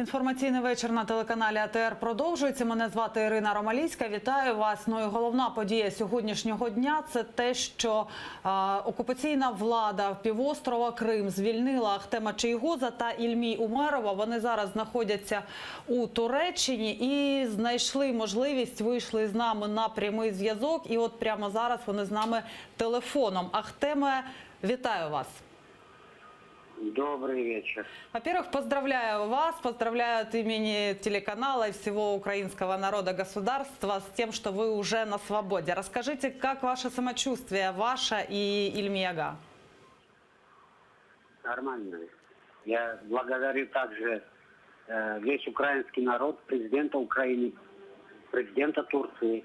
Інформаційний вечір на телеканалі АТР продовжується. Мене звати Ірина Ромалійська. Вітаю вас. Ну і головна подія сьогоднішнього дня – це те, що окупаційна влада півострова Крим звільнила Ахтема Чийгоза та Ільмі Умерова. Вони зараз знаходяться у Туреччині і знайшли можливість, вийшли з нами на прямий зв'язок. І от прямо зараз вони з нами телефоном. Ахтеме, вітаю вас. Добрый вечер. Во-первых, поздравляю вас, поздравляю от имени телеканала и всего украинского народа, государства с тем, что вы уже на свободе. Расскажите, как ваше самочувствие, ваше и Ильми-ага? Нормально. Я благодарю также весь украинский народ, президента Украины, президента Турции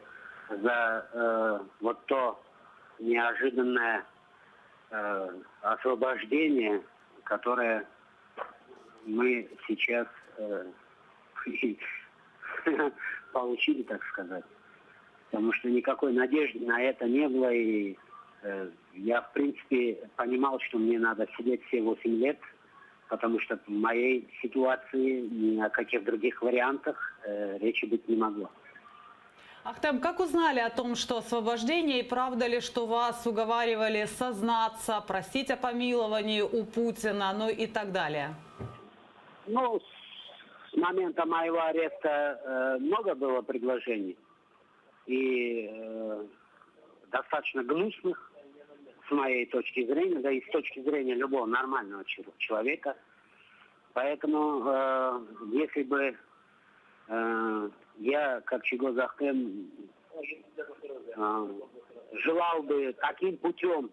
за вот то неожиданное освобождение, которое мы сейчас получили, так сказать. Потому что никакой надежды на это не было. И я, в принципе, понимал, что мне надо сидеть все 8 лет, потому что в моей ситуации ни о каких других вариантах речи быть не могло. Ахтем, как узнали о том, что освобождение, и правда ли, что вас уговаривали сознаться, просить о помиловании у Путина, ну и так далее? Ну, с момента моего ареста много было предложений. И достаточно гнусных, с моей точки зрения, да и с точки зрения любого нормального человека. Поэтому, если бы я, как Чийгоз Ахтем, желал бы таким путем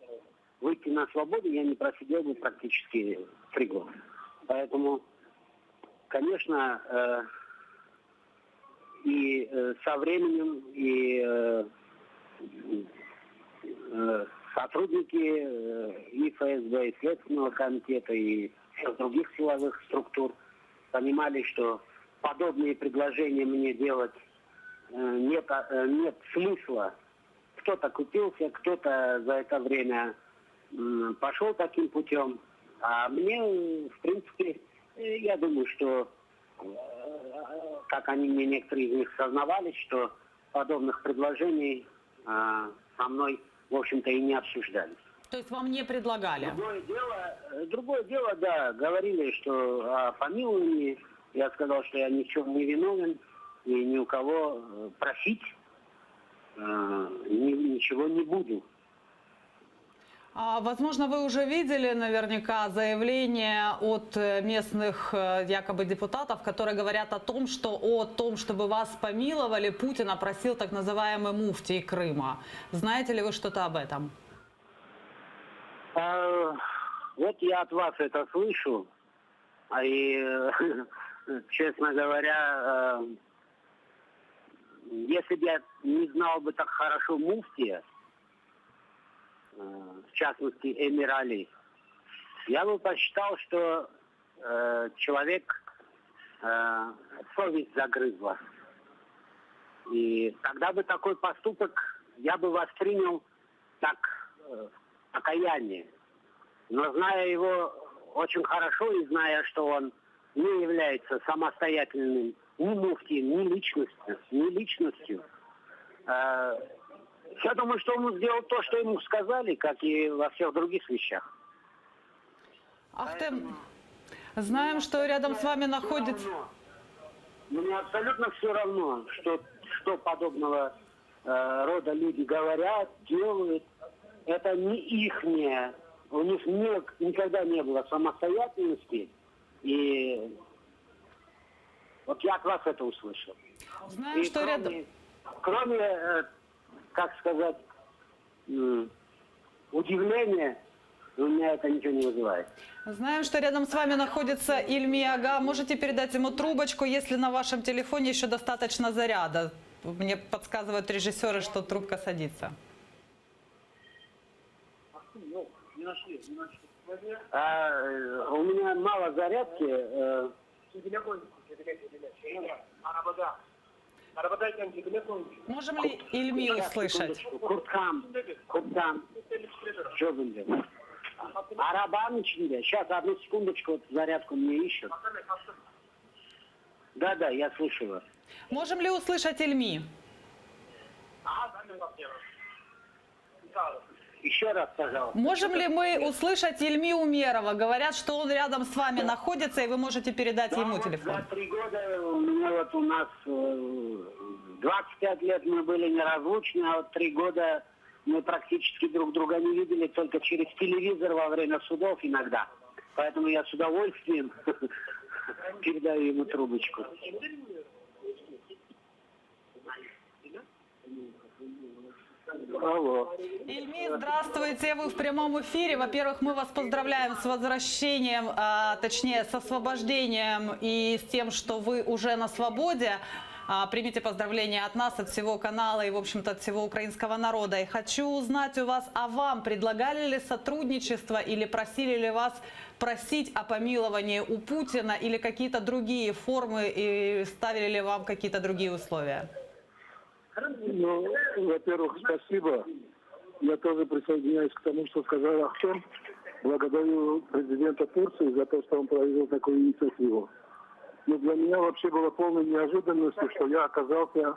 выйти на свободу, я не просидел бы практически 3 года. Поэтому, конечно, и со временем, и сотрудники и ФСБ, и Следственного комитета, и всех других силовых структур понимали, что подобные предложения мне делать нет смысла. Кто-то купился, кто-то за это время пошел таким путем. А мне, в принципе, я думаю, что, как они мне, некоторые из них сознавались, что подобных предложений со мной, в общем-то, и не обсуждались. То есть вам не предлагали? Другое дело, да, говорили, что о помиловании. Я сказал, что я ни в чем не виновен, и ни у кого просить ничего не буду. Возможно, вы уже видели наверняка заявления от местных якобы депутатов, которые говорят о том, чтобы вас помиловали, Путин опросил так называемый муфтий Крыма. Знаете ли вы что-то об этом? Вот я от вас это слышу, и, честно говоря, если бы я не знал бы так хорошо муфтия, в частности Эмир Али, я бы посчитал, что человек совесть загрызла. И тогда бы такой поступок я бы воспринял как покаяние. Но зная его очень хорошо и зная, что он не является самостоятельным ни муфтием, ни личностью, я думаю, что он сделал то, что ему сказали, как и во всех других вещах. Ахтем, знаем, что рядом с вами находится... Мне абсолютно все равно, что подобного рода люди говорят, делают. Это не ихнее. У них никогда не было самостоятельности. И вот я от вас это услышал. Знаем, и что кроме, как сказать, удивления, у меня это ничего не вызывает. Знаем, что рядом с вами находится Ильми-ага. Можете передать ему трубочку, если на вашем телефоне еще достаточно заряда. Мне подсказывают режиссеры, что трубка садится. У меня мало зарядки. Можем ли Ильми услышать? Kurtkam. Что будет? Arabanın içinde. Сейчас, одну секундочку, зарядку мне ищут. Да, я слышу вас. Можем ли услышать Ильми? Еще раз, пожалуйста. Можем ли мы услышать Ильми Умерова? Говорят, что он рядом с вами находится, и вы можете передать ему вот телефон. За 3 года у нас 25 лет мы были неразлучны, а вот 3 года мы практически друг друга не видели, только через телевизор во время судов иногда. Поэтому я с удовольствием передаю ему трубочку. Алло. Ильми, здравствуйте, вы в прямом эфире. Во-первых, мы вас поздравляем с возвращением, точнее, с освобождением и с тем, что вы уже на свободе. Примите поздравления от нас, от всего канала и, в общем-то, от всего украинского народа. И хочу узнать у вас, а вам предлагали ли сотрудничество или просили ли вас просить о помиловании у Путина или какие-то другие формы и ставили ли вам какие-то другие условия? Ну, во-первых, спасибо. Я тоже присоединяюсь к тому, что сказал Ахтем. Благодарю президента Турции за то, что он провел такую инициативу. Но для меня вообще было полной неожиданностью, что я оказался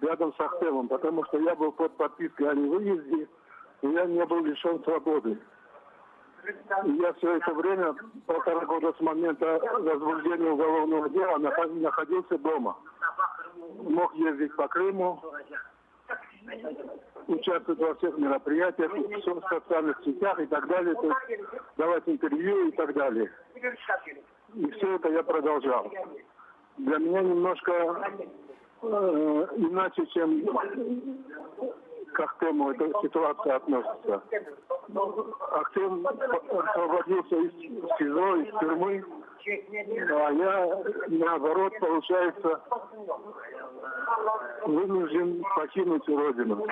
рядом с Ахтемом, потому что я был под подпиской о невыезде, и я не был лишен свободы. И я все это время, 1,5 года с момента возбуждения уголовного дела, находился дома. Мог ездить по Крыму, участвовать во всех мероприятиях, в социальных сетях и так далее, то есть давать интервью и так далее. И все это я продолжал. Для меня немножко иначе, чем к Ахтему эта ситуация относится. Ахтем освободился из СИЗО, из тюрьмы, а я, наоборот, получается, вынужден покинуть родину.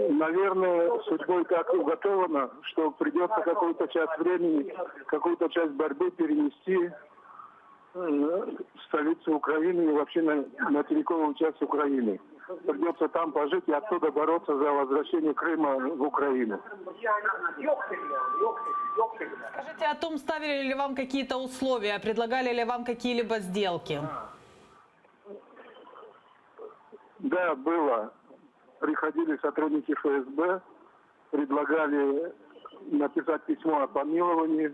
Наверное, судьбой так уготовано, что придется какую-то часть времени, какую-то часть борьбы перенести в столицу Украины и вообще на материковую часть Украины. Придется там пожить и оттуда бороться за возвращение Крыма в Украину. Скажите, о том, ставили ли вам какие-то условия, предлагали ли вам какие-либо сделки? Да, было. Приходили сотрудники ФСБ, предлагали написать письмо о помиловании.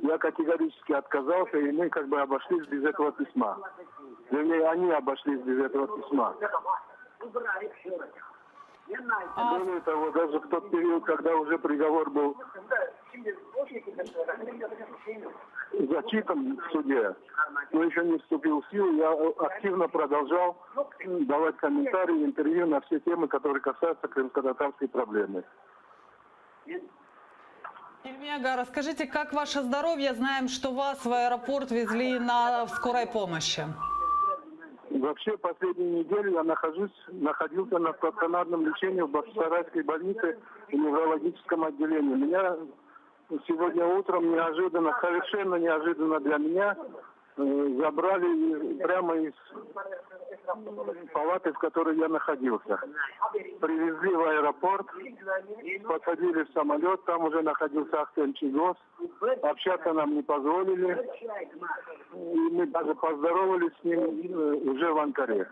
Я категорически отказался, и мы как бы обошлись без этого письма. Вернее, они обошлись без этого письма. Более того, даже в тот период, когда уже приговор был зачитан в суде, но еще не вступил в силу, я активно продолжал давать комментарии, интервью на все темы, которые касаются крымско-татарской проблемы. Ильмега, расскажите, как ваше здоровье? Знаем, что вас в аэропорт везли на скорой помощи. Вообще, последнюю неделю я находился на стационарном лечении в Бахчисарайской больнице и неврологическом отделении. Меня сегодня утром неожиданно, совершенно неожиданно для меня, забрали прямо из палаты, в которой я находился. Привезли в аэропорт, посадили в самолет, там уже находился Ахтем Чийгоз. Общаться нам не позволили. И мы даже поздоровались с ним уже в Анкаре.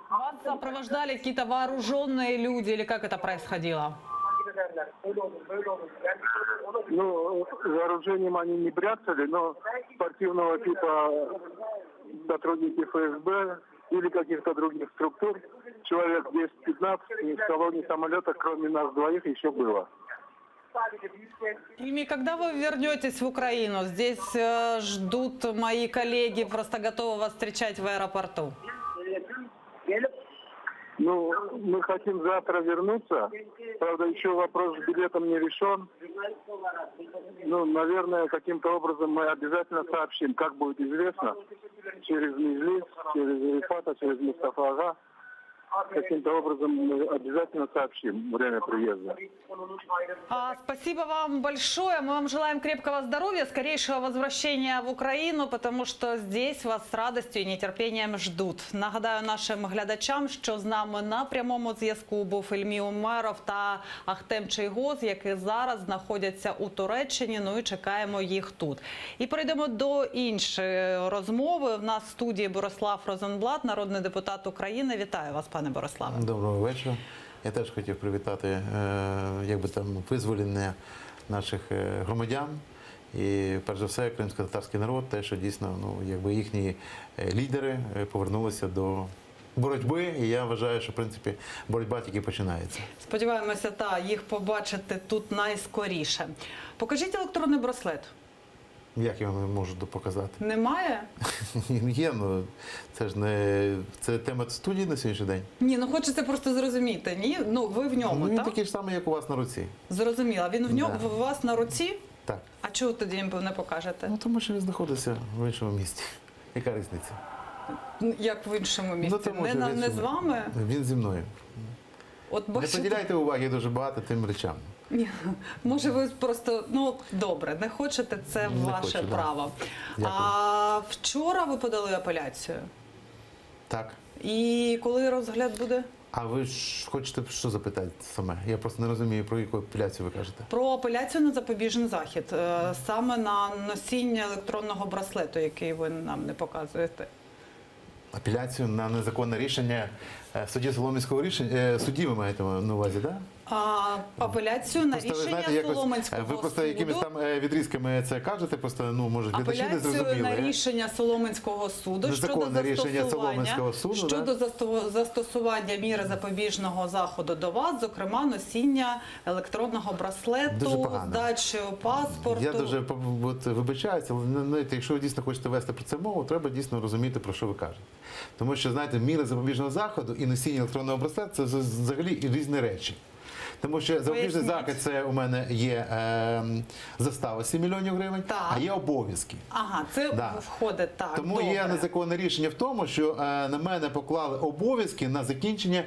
Вас сопровождали какие-то вооруженные люди или как это происходило? Ну, вооружением они не бряцали, но спортивного типа сотрудники ФСБ или каких-то других структур, человек 10-15 в салоне самолета, кроме нас двоих, еще было. Ильми, когда вы вернетесь в Украину? Здесь ждут мои коллеги, просто готовы вас встречать в аэропорту. Ну, мы хотим завтра вернуться. Правда, еще вопрос с билетом не решен. Ну, наверное, каким-то образом мы обязательно сообщим, как будет известно, через Межлис, через Рифата, через Мустафа Ага. каким-то образом мы обязательно сообщим время приезда. Спасибо вам большое. Мы вам желаем крепкого здоровья, скорейшего возвращения в Украину, потому что здесь вас с радостью и нетерпением ждут. Нагадаю нашим глядачам, що з нами на прямому зв'язку був Ільмі Умеров та Ахтем Чийгоз, які зараз знаходяться у Туреччині, ну і чекаємо їх тут. І перейдемо до іншої розмови. В нас в студії Борислав Розенблат, народний депутат України. Вітаю вас, пане Бориславе. Доброго вечора. Я теж хотів привітати визволення наших громадян. І перш за все, кримсько-татарський народ, те, що дійсно їхні лідери повернулися до боротьби. І я вважаю, що в принципі боротьба тільки починається. Сподіваємося, їх побачити тут найскоріше. Покажіть електронний браслет. Як я вам можу показати? Немає? Є, це ж не це тема студії на сьогоднішній день. Ні, хочеться просто зрозуміти. Ні, ви в ньому, Він так? такий ж самий, як у вас на руці. Зрозуміла. Він в ньому, Да. у вас на руці? Так. А чого тоді не покажете? Тому що він знаходиться в іншому місті. Яка різниця? Як в іншому місці? Тому що Не з вами? Він зі мною. От Не бачите? приділяйте уваги дуже багато тим речам. Ні, може ви просто, добре, не хочете, це Не ваше хочу, да. право. Дякую. А вчора ви подали апеляцію. Так. І коли розгляд буде? А ви ж хочете що запитати саме? Я просто не розумію, про яку апеляцію ви кажете. Про апеляцію на запобіжний захід. Саме на носіння електронного браслету, який ви нам не показуєте. Апеляцію на незаконне рішення судді Солом'янського рішення. Судді ви маєте на увазі, так? Апеляцію на Просто ви рішення знаєте, Солом'янського ви просто суду. якимись там відрізками це кажете, просто може глядачі не Апеляцію зрозуміли. на рішення Солом'янського суду Незаконне рішення Солом'янського суду, щодо застосування міри запобіжного заходу до вас, зокрема носіння електронного Дуже браслету, погано. здачею паспорту. Я дуже вибачаюся, але знаєте, якщо ви дійсно хочете вести про це мову, треба дійсно розуміти, про що ви кажете. Тому що, знаєте, міра запобіжного заходу і носіння електронного браслету – це взагалі різні речі. Тому що запобіжний захід – це у мене є застава 7 мільйонів гривень, Так. а є обов'язки. Ага, це Да. входить так. Тому добре. є незаконне рішення в тому, що на мене поклали обов'язки на закінчення,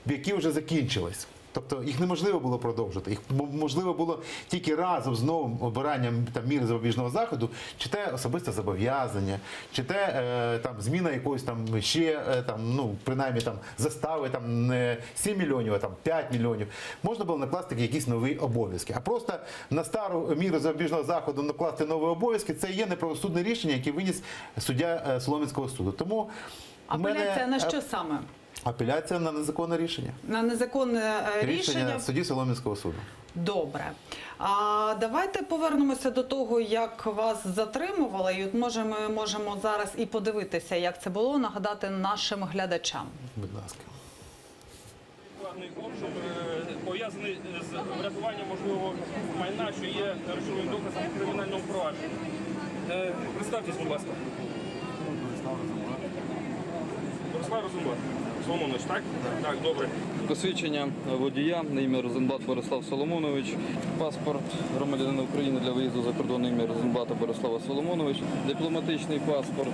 які вже закінчились. Тобто їх неможливо було продовжити. Їх можливо було тільки разом з новим обиранням міри запобіжного заходу, чи те особисте зобов'язання, чи те зміна якоїсь принаймні застави не 7 мільйонів, а 5 мільйонів. Можна було накласти якісь нові обов'язки. А просто на стару міру запобіжного заходу накласти нові обов'язки – це є неправосудне рішення, яке виніс суддя Солом'янського суду. Тому Апеляція на що саме? Апеляція на незаконне рішення. На незаконне рішення? Судді Солом'янського суду. Добре. Давайте повернемося до того, як вас затримували. І от ми можемо зараз і подивитися, як це було, нагадати нашим глядачам. Будь ласка. Складний обшук пов'язаний з врятуванням можливого майна, що є речовим доказом в кримінальному провадженні. Представтесь, будь ласка. Борислав Розенблат. Соломонович, так? Так, добре. Посвідчення водія на ім'я Розенблат Борислав Соломонович, паспорт громадянина України для виїзду за кордон на ім'я Розенблата Борислава Соломонович, дипломатичний паспорт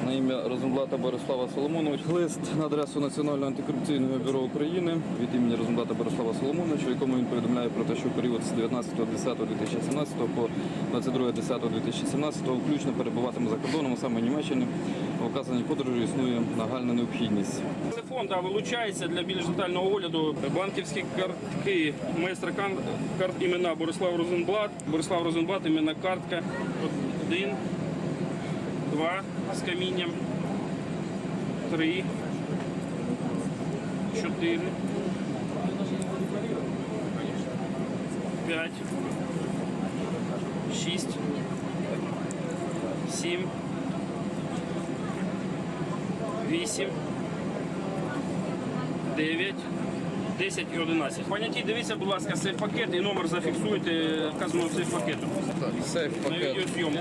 на ім'я Розенблата Борислава Соломонович, лист на адресу Національного антикорупційного бюро України від імені Розенблата Борислава Соломоновича, в якому він повідомляє про те, що в період з 19.10.2017 по 22.10.2017 включно перебуватиме за кордоном, а саме в Німеччині. В вказаній подорожі існує нагальна необхідність. Телефон вилучається для більш детального огляду. Банківські картки, майстра карт імена Борислав Розенблат. Борислав Розенблат, імена картка 1, 2 з камінням, 3, 4, 5, 6, 7, 8, 9, 10 і 11. Поняті, дивіться, будь ласка, сейф-пакет і номер зафіксуйте вказаного сейф-пакету. На відеозйомку.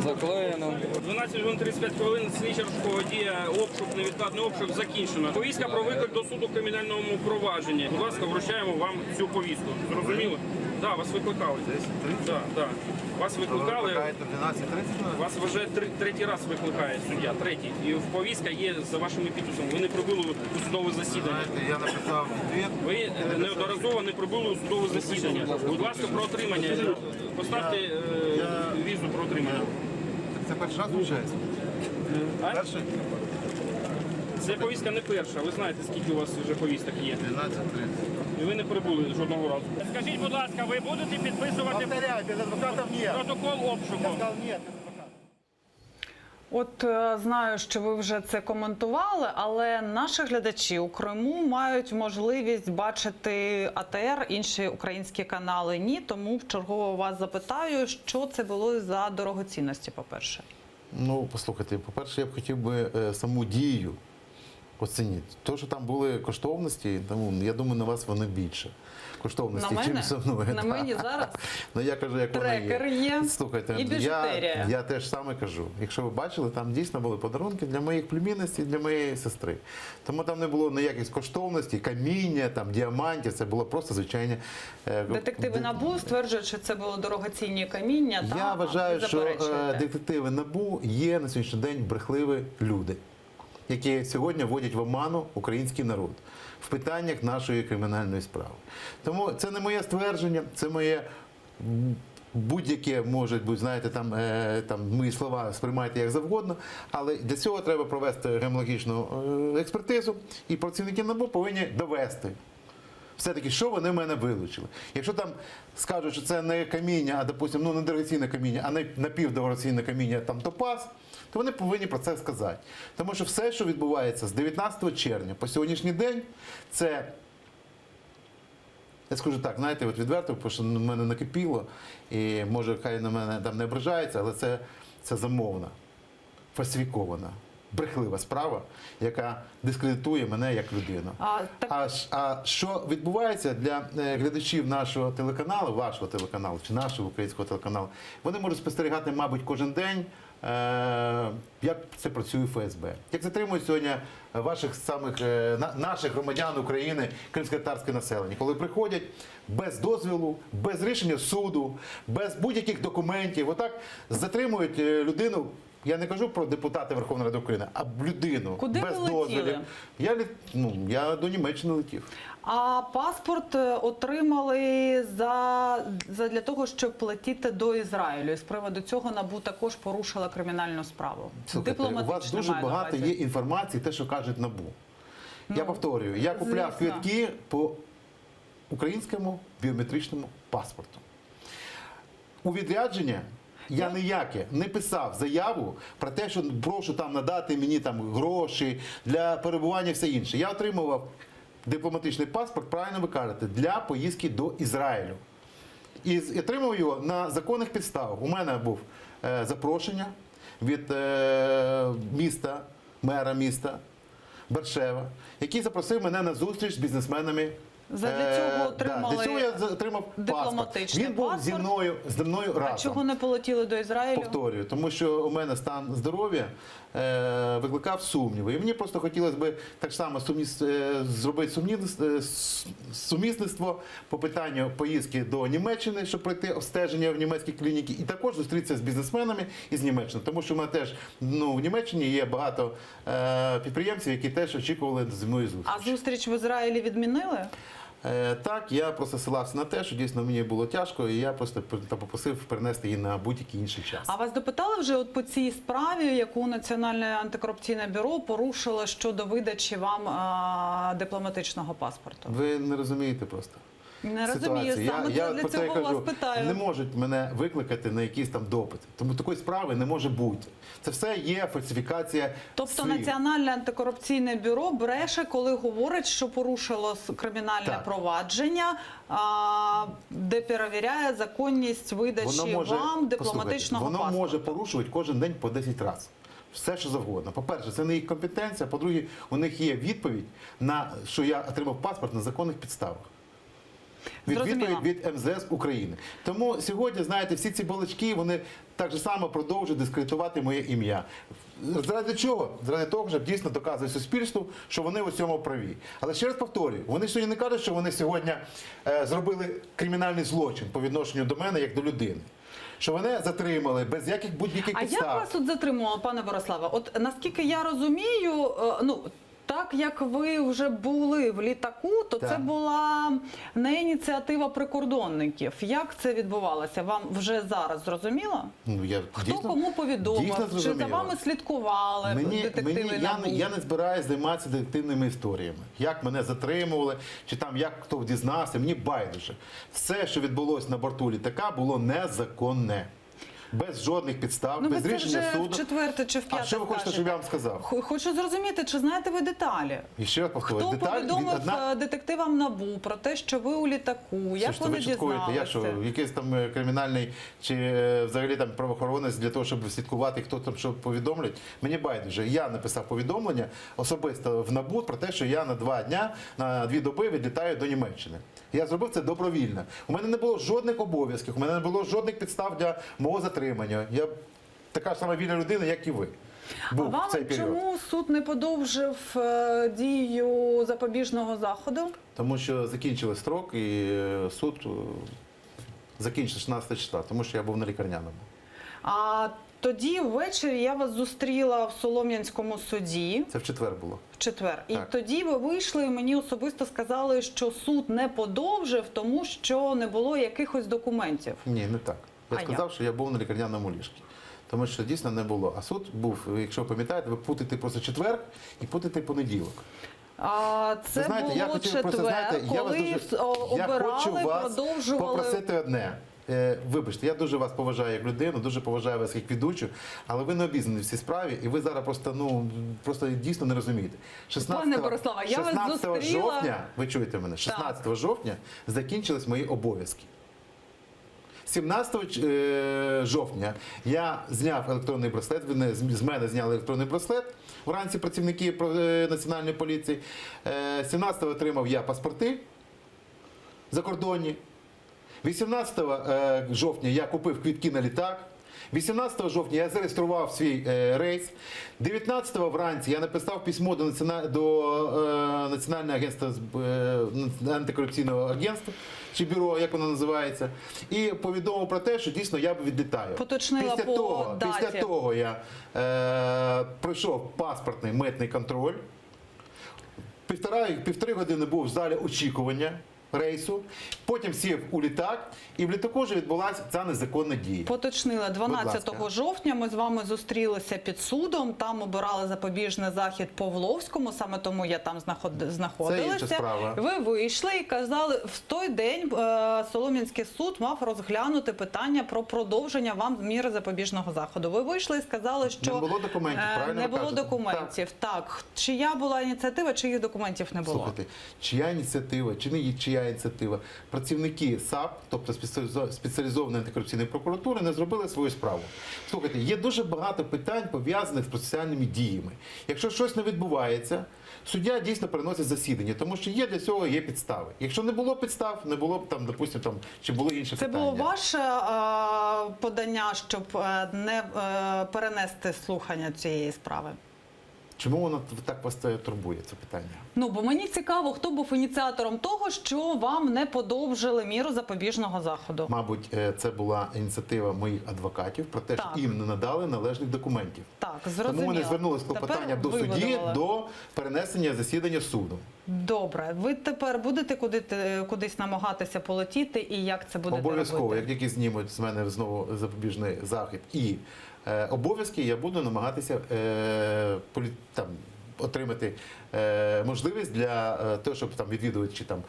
Заклеєно. 12 годин 35 хвилин, слідчого дія, обшук, невідкладний обшук закінчено. Повістка про виклик до суду в кримінальному провадженні. Будь ласка, вручаємо вам цю повістку. Зрозуміло? Да, вас викликали. Да, да. Вас викликали. Вас вже третій раз викликає суддя, третій. І повістка є за вашими підписами. Ви не прибули у судове засідання. Я написав відвід. Ви неодноразово не прибули у судове засідання. Будь ласка, про отримання. Поставте візу про отримання. Це перший раз виходить? А? Перший? Це повістка не перша. Ви знаєте, скільки у вас вже повісток є. 12:30. І ви не прибули жодного разу. Скажіть, будь ласка, ви будете підписувати Повторяю, без адвокатів ні. протокол обшуку? Ні. От знаю, що ви вже це коментували, але наші глядачі у Криму мають можливість бачити АТР, інші українські канали ні. Тому вчергово вас запитаю, що це було за дорогоцінності, по-перше. Ну, послухайте, по-перше, я б хотів би саму дію оцінити. То, що там були коштовності, тому я думаю, на вас вони більше. Коштовності, На чим мене? зі мною. На Да. мені зараз? Ну, я кажу, як воно Трекер є Слухайте, і біжутерія. я теж саме кажу. Якщо ви бачили, там дійсно були подарунки для моїх племінностей, для моєї сестри. Тому там не було ніяких коштовностей, каміння, там, діамантів, це було просто звичайне. Детективи НАБУ стверджують, що це було дорогоцінні каміння. Я вважаю, ви що заперечуєте. детективи НАБУ є на сьогоднішній день брехливі люди, які сьогодні вводять в оману український народ в питаннях нашої кримінальної справи. Тому це не моє ствердження, це моє будь-яке, може бути, знаєте, там мої слова сприймайте як завгодно, але для цього треба провести гемологічну експертизу, і працівники НАБУ повинні довести. Все-таки, що вони в мене вилучили? Якщо там скажуть, що це не каміння, а, допустимо, не дорогоцінне каміння, а напівдорогоцінне каміння, там топаз, то вони повинні про це сказати. Тому що все, що відбувається з 19 червня по сьогоднішній день, це, я скажу так, знаєте, от відверто, тому що на мене накипіло, і може хай на мене там не ображається, але це замовна, фальсифікована, брехлива справа, яка дискредитує мене як людину. А що відбувається для глядачів нашого телеканалу, вашого телеканалу чи нашого українського телеканалу, вони можуть спостерігати, мабуть, кожен день, як це працює ФСБ. Як затримують сьогодні ваших самих, наших громадян України, кримськотатарське населення, коли приходять без дозволу, без рішення суду, без будь-яких документів, отак затримують людину. Я не кажу про депутата Верховної Ради України, а людину Куди без ви летіли? дозволів. Я до Німеччини летів. А паспорт отримали для того, щоб летіти до Ізраїлю. І з приводу цього НАБУ також порушила кримінальну справу. Слухайте, у вас дуже маю на багато увазі. є інформації, те, що кажуть НАБУ. Я повторюю, я купляв звісно. квитки по українському біометричному паспорту. У відрядження я ніяке не писав заяву про те, що прошу там надати мені там гроші для перебування і все інше. Я отримував дипломатичний паспорт, правильно ви кажете, для поїздки до Ізраїлю. І отримав його на законних підставах. У мене був запрошення від міста, мера міста Бершева, який запросив мене на зустріч з бізнесменами. Задля цього отримали для цього я отримав паспорт. дипломатичний Він був зі мною разом. А чого не полетіли до Ізраїлю? Повторюю, тому що у мене стан здоров'я викликав сумніви. І мені просто хотілося б так само зробити сумісництво по питанню поїздки до Німеччини, щоб пройти обстеження в німецькій клініці, і також зустрітися з бізнесменами із Німеччини. Тому що в мене теж в Німеччині є багато підприємців, які теж очікували зі мною зустріч. А зустріч в Ізраїлі відмінили? Так, я просто ссилався на те, що дійсно мені було тяжко, і я просто попросив перенести її на будь-який інший час. А вас допитали вже от по цій справі, яку Національне антикорупційне бюро порушило щодо видачі вам дипломатичного паспорту? Ви не розумієте просто. Не розумію, саме Я для про це цього вас кажу, питаю. не можуть мене викликати на якісь там допити. Тому такої справи не може бути. Це все є фальсифікація Тобто слів. Національне антикорупційне бюро бреше, коли говорить, що порушило кримінальне Так. провадження, де перевіряє законність видачі вам дипломатичного воно паспорту. може порушувати кожен день по 10 разів. Все, що завгодно. По-перше, це не їх компетенція. По-друге, у них є відповідь на що я отримав паспорт на законних підставах. Зрозуміло. відповідь від МЗС України. Тому сьогодні, знаєте, всі ці балачки, вони так же само продовжують дискредитувати моє ім'я. Заради чого? Заради того, щоб дійсно доказувати суспільству, що вони у цьому праві. Але ще раз повторюю, вони сьогодні не кажуть, що вони сьогодні зробили кримінальний злочин по відношенню до мене, як до людини. Що вони затримали без яких будь-яких А підстав. як вас тут затримували, пане Бориславе? От наскільки я розумію, ну так як ви вже були в літаку, то Так. це була не ініціатива прикордонників. Як це відбувалося? Вам вже зараз зрозуміло? Ну, я Хто дійсно- кому повідомив? дійсно Чи за зрозуміло. вами слідкували детективи НАБУ? Я не збираюся займатися детективними історіями. Як мене затримували, чи там як хто дізнався, мені байдуже. Все, що відбулося на борту літака, було незаконне. Без жодних підстав, Ну, ви без це рішення вже суду. в четверте чи в п'яте А що ви хочете, щоб я вам сказав? Хочу зрозуміти, чи знаєте ви деталі? І ще раз повторюю, Хто повідомив одна... детективам НАБУ про те, що ви у літаку? Як Слушайте, вони ви чуткуєте, я дізналися? що, якийсь там кримінальний чи взагалі там правоохоронець для того, щоб слідкувати, хто там що повідомлять. Мені байдуже. Я написав повідомлення особисто в НАБУ про те, що я на 2 дня, на 2 доби відлітаю до Німеччини. Я зробив це добровільно. У мене не було жодних обов'язків, у мене не було жодних підстав для мого затримання. Я така ж сама вільна людина, як і ви. Був А вам в цей період. чому суд не подовжив дію запобіжного заходу? Тому що закінчили строк і суд закінчив 16 числа, тому що я був на лікарняному. А тоді ввечері я вас зустріла в Солом'янському суді Це в четвер було. в четвер. І Так. тоді ви вийшли і мені особисто сказали, що суд не подовжив, тому що не було якихось документів. Ні, не так. Я А сказав, що я був на лікарняному ліжку. Тому що дійсно не було. А суд був, якщо ви пам'ятаєте, ви путаєте просто четвер і путаєте понеділок. А це Ви знаєте, я було хотів четвер, просто, знаєте, я вас коли дуже, я обирали, хочу вас продовжували. попросити одне. Вибачте, я дуже вас поважаю як людину, дуже поважаю вас як ведучу, але ви не обізнані в цій справі, і ви зараз просто дійсно не розумієте. Пане Бориславе, я вас 16 зустріла. жовтня, ви чуєте мене, 16 жовтня закінчились мої обов'язки. 17 жовтня я зняв електронний браслет, з мене зняли електронний браслет вранці працівники Національної поліції. 17-го отримав я паспорти закордонні. 18 жовтня я купив квитки на літак. 18 жовтня я зареєстрував свій рейс. 19 вранці я написав письмо до Національного агентства антикорупційного агентства чи бюро, як воно називається, і повідомив про те, що дійсно я відлітаю. Поточнила по даті. Після того я пройшов паспортний митний контроль. Півтори години був в залі очікування рейсу, потім сів у літак, і в літаку вже відбулася ця незаконна дія. Поточнила 12 ласка. жовтня. Ми з вами зустрілися під судом. Там обирали запобіжний захід по Вловському, саме тому я там знаходилася. Це інша справа. Ви вийшли і казали, в той день Солом'янський суд мав розглянути питання про продовження вам міри запобіжного заходу. Ви вийшли і сказали, що Не було документів, правильно не ви було кажете? документів. Так. Чия була ініціатива, чиїх документів не було? Слухайте, чия ініціатива, чи не чия ініціатива? Працівники САП, тобто спеціалізованої антикорупційної прокуратури, не зробили свою справу. Слухайте, є дуже багато питань, пов'язаних з процесуальними діями. Якщо щось не відбувається, суддя дійсно переносить засідання, тому що є для цього є підстави. Якщо не було підстав, не було б там, допустимо, там чи були інші Це питання. було ваше подання, щоб не перенести слухання цієї справи? Чому воно так вас це турбує, це питання? Ну, бо мені цікаво, хто був ініціатором того, що вам не подовжили міру запобіжного заходу. Мабуть, це була ініціатива моїх адвокатів про те, Так. що їм не надали належних документів. Так, зрозуміло. Тому вони звернулися з клопотанням до судді виводили. до перенесення засідання суду. Добре. Ви тепер будете кудись намагатися полетіти і як це будете Обов'язково, робити? як тільки знімуть з мене знову запобіжний захід і обов'язки, я буду намагатися отримати можливість для того, щоб там відвідувати чи там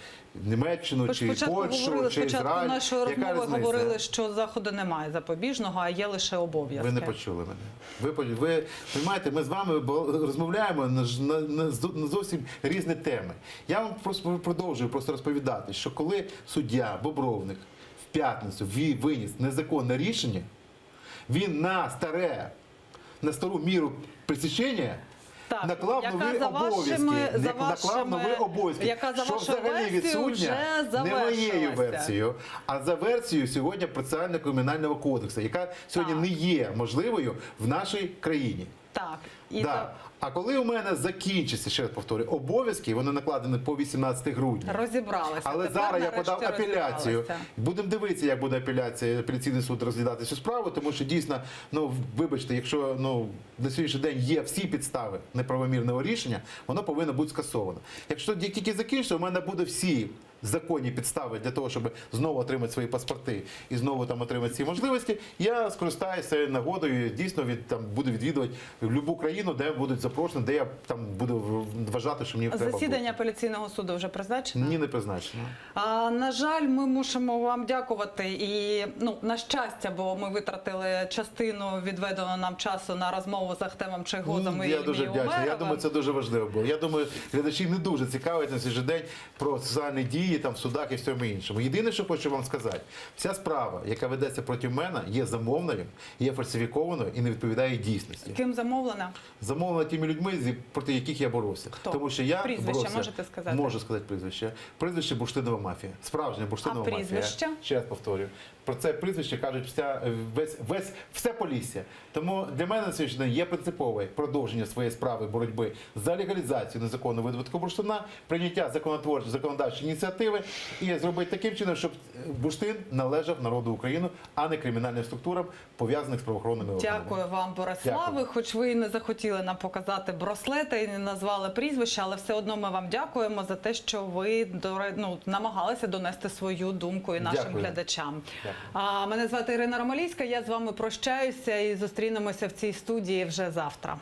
Німеччину, Ви ж чи спочатку Польщу, говорили, чи спочатку Ізраїль. нашої Яка розмови різниця? говорили, що заходу немає запобіжного, а є лише обов'язки. Ви не почули мене. Ви розумієте, ми з вами розмовляємо на зовсім різні теми. Я вам просто продовжую розповідати, що коли суддя Бобровник в п'ятницю виніс незаконне рішення, він на стару міру пресічення Так, наклав яка нові за обов'язки. вашими- за Наклав нові вашими- обов'язки. яка за що вашою взагалі версією відсутня вже не моєю завершилася. версією, а за версією сьогодні процесуального кримінального кодексу, яка сьогодні Так. не є можливою в нашій країні. Так. І Да. А коли у мене закінчаться, ще раз повторюю, обов'язки, вони накладені по 18 грудня. розібралися. Але Тепер зараз я нарешті подав апеляцію. розібралися. Будемо дивитися, як буде апеляційний суд розглядати цю справу, тому що дійсно, вибачте, якщо на сьогоднішній день є всі підстави неправомірного рішення, воно повинно бути скасовано. Якщо тільки закінчиться, у мене буде всі законні підстави для того, щоб знову отримати свої паспорти і знову там отримати ці можливості, я скористаюся цією нагодою, дійсно буду відвідувати будь-яку країну, де будуть запрошені, де я там буду вважати, що мені треба Засідання бути. апеляційного суду вже призначено? Ні, не призначено. На жаль, ми мусимо вам дякувати. І на щастя, бо ми витратили частину відведеного нам часу на розмову з Ахтемом Чайгозом і Я дуже Ільмією вдячний. Я Умеровим. думаю, це дуже важливо було. Я думаю, глядачі не дуже цікавить на сьогоднішній день про соціальні дії там в судах і всьому іншому. Єдине, що хочу вам сказати, вся справа, яка ведеться проти мене, є замовною, є фальсифікованою і не відповідає дійсності. Ким замовлена? Замовлена тими людьми, проти яких я боровся. Хто? Тому що я Прізвище боровся. можете сказати? Можу сказати прізвище. Прізвище Бурштинова мафія. Справжня Бурштинова А мафія. прізвище? Ще раз повторюю. Про це прізвище кажуть все Полісся. Тому для мене на сьогоднішній день є принципове продовження своєї справи боротьби за легалізацію незаконного видобутку бурштина, прийняття законодавчої ініціативи і зробити таким чином, щоб бурштин належав народу України, а не кримінальним структурам, пов'язаних з правоохоронними органами. Дякую вам, Бориславе. Дякую. Хоч ви і не захотіли нам показати браслети і не назвали прізвище, але все одно ми вам дякуємо за те, що ви намагалися донести свою думку і нашим Дякую. глядачам. Дякую. Мене звати Ірина Ромалійська. Я з вами прощаюся і зустрінемося в цій студії вже завтра.